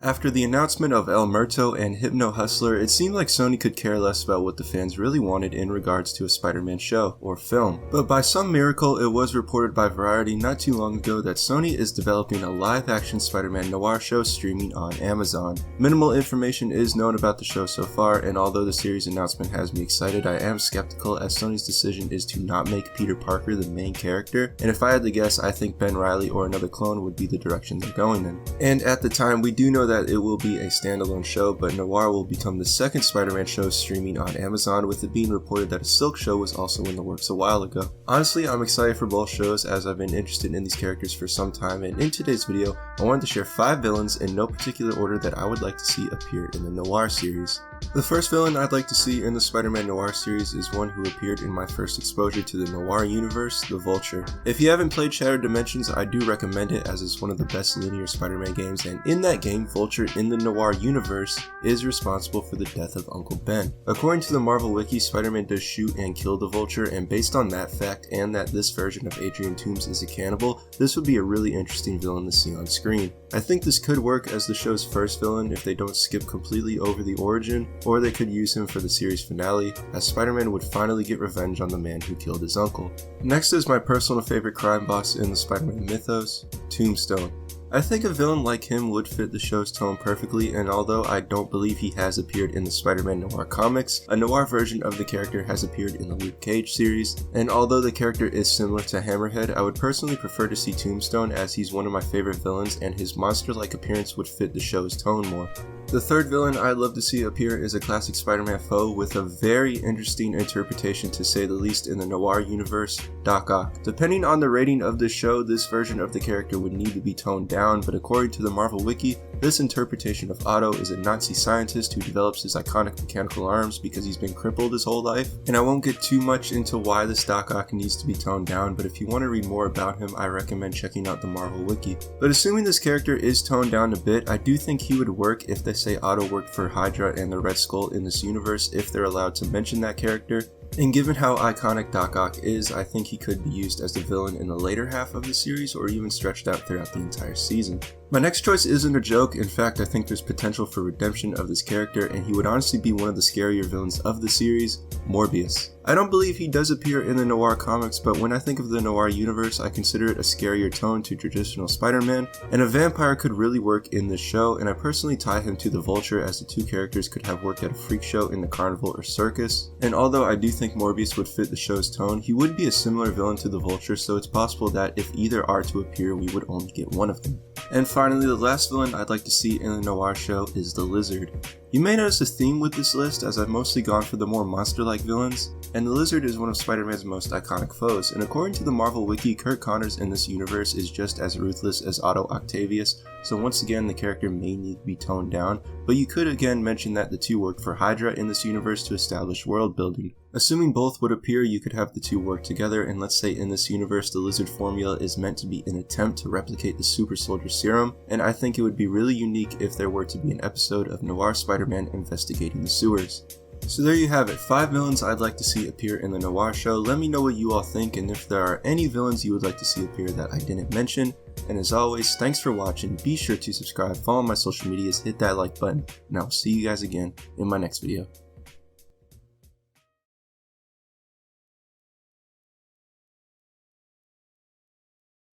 After the announcement of El Muerto and Hypno Hustler, it seemed like Sony could care less about what the fans really wanted in regards to a Spider-Man show, or film. But by some miracle, it was reported by Variety not too long ago that Sony is developing a live-action Spider-Man Noir show streaming on Amazon. Minimal information is known about the show so far, and although the series announcement has me excited, I am skeptical as Sony's decision is to not make Peter Parker the main character, and if I had to guess, I think Ben Reilly or another clone would be the direction they're going in. And at the time, we do know that it will be a standalone show, but Noir will become the second Spider-Man show streaming on Amazon, with it being reported that a Silk show was also in the works a while ago. Honestly, I'm excited for both shows as I've been interested in these characters for some time, and in today's video, I wanted to share 5 villains in no particular order that I would like to see appear in the Noir series. The first villain I'd like to see in the Spider-Man Noir series is one who appeared in my first exposure to the Noir universe, the Vulture. If you haven't played Shattered Dimensions, I do recommend it as it's one of the best linear Spider-Man games, and in that game, Vulture in the Noir universe is responsible for the death of Uncle Ben. According to the Marvel Wiki, Spider-Man does shoot and kill the Vulture, and based on that fact and that this version of Adrian Toomes is a cannibal, this would be a really interesting villain to see on screen. I think this could work as the show's first villain if they don't skip completely over the origin, or they could use him for the series finale, as Spider-Man would finally get revenge on the man who killed his uncle. Next is my personal favorite crime boss in the Spider-Man mythos, Tombstone. I think a villain like him would fit the show's tone perfectly, and although I don't believe he has appeared in the Spider-Man Noir comics, a Noir version of the character has appeared in the Luke Cage series, and although the character is similar to Hammerhead, I would personally prefer to see Tombstone as he's one of my favorite villains and his monster-like appearance would fit the show's tone more. The third villain I'd love to see appear is a classic Spider-Man foe with a very interesting interpretation to say the least in the Noir universe, Doc Ock. Depending on the rating of the show, this version of the character would need to be toned down, but according to the Marvel Wiki, this interpretation of Otto is a Nazi scientist who develops his iconic mechanical arms because he's been crippled his whole life. And I won't get too much into why this Doc Ock needs to be toned down, but if you want to read more about him, I recommend checking out the Marvel Wiki. But assuming this character is toned down a bit, I do think he would work if they say Otto worked for Hydra and the Red Skull in this universe if they're allowed to mention that character. And given how iconic Doc Ock is, I think he could be used as the villain in the later half of the series or even stretched out throughout the entire season. My next choice isn't a joke, in fact I think there's potential for redemption of this character and he would honestly be one of the scarier villains of the series, Morbius. I don't believe he does appear in the Noir comics, but when I think of the Noir universe I consider it a scarier tone to traditional Spider-Man, and a vampire could really work in this show, and I personally tie him to the Vulture as the two characters could have worked at a freak show in the carnival or circus, and although I do think Morbius would fit the show's tone, he would be a similar villain to the Vulture, so it's possible that if either are to appear we would only get one of them. And finally, the last villain I'd like to see in the Noir show is the Lizard. You may notice a theme with this list as I've mostly gone for the more monster-like villains, and the Lizard is one of Spider-Man's most iconic foes, and according to the Marvel Wiki, Curt Connors in this universe is just as ruthless as Otto Octavius, so once again the character may need to be toned down, but you could again mention that the two worked for Hydra in this universe to establish world building. Assuming both would appear, you could have the two work together, and let's say in this universe the Lizard formula is meant to be an attempt to replicate the Super Soldier Serum, and I think it would be really unique if there were to be an episode of Noir Spider-Man investigating the sewers. So there you have it, 5 villains I'd like to see appear in the Noir show. Let me know what you all think and if there are any villains you would like to see appear that I didn't mention. And as always, thanks for watching, be sure to subscribe, follow my social medias, hit that like button, and I'll see you guys again in my next video.